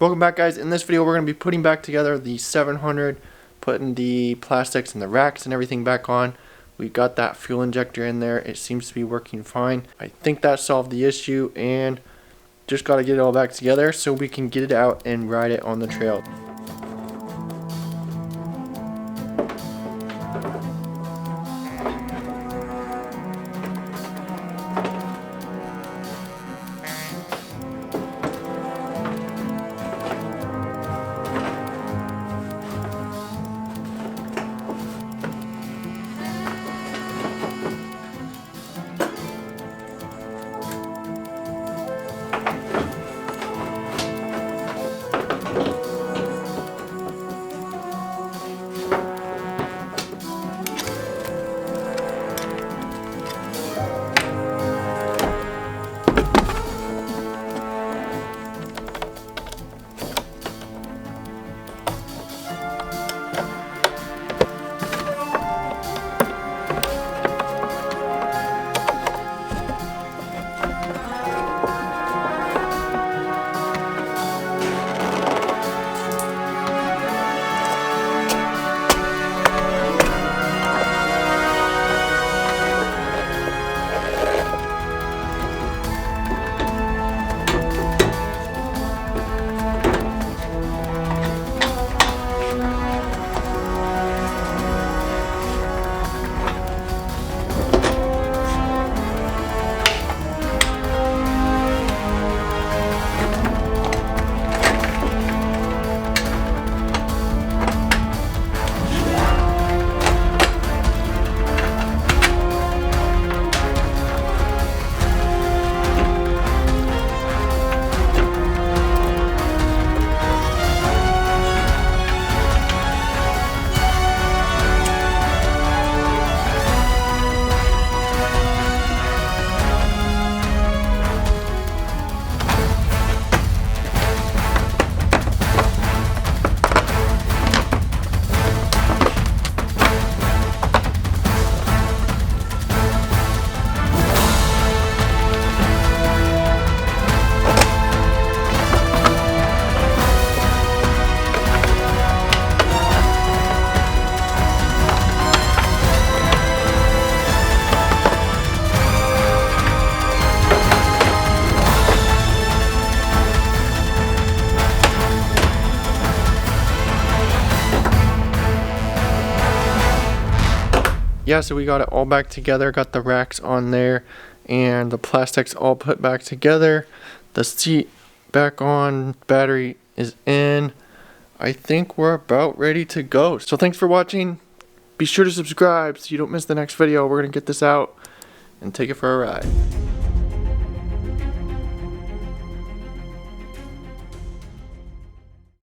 Welcome back, guys. In this video we're going to be putting back together the 700, putting the plastics and the racks and everything back on. We got that fuel injector in there. It seems to be working fine. I think that solved the issue, and just got to get it all back together so we can get it out and ride it on the trail. Yeah, so we got it all back together, got the racks on there and the plastics all put back together, the seat back on, battery is in. I think we're about ready to go. So thanks for watching. Be sure to subscribe so you don't miss the next video. We're gonna get this out and take it for a ride.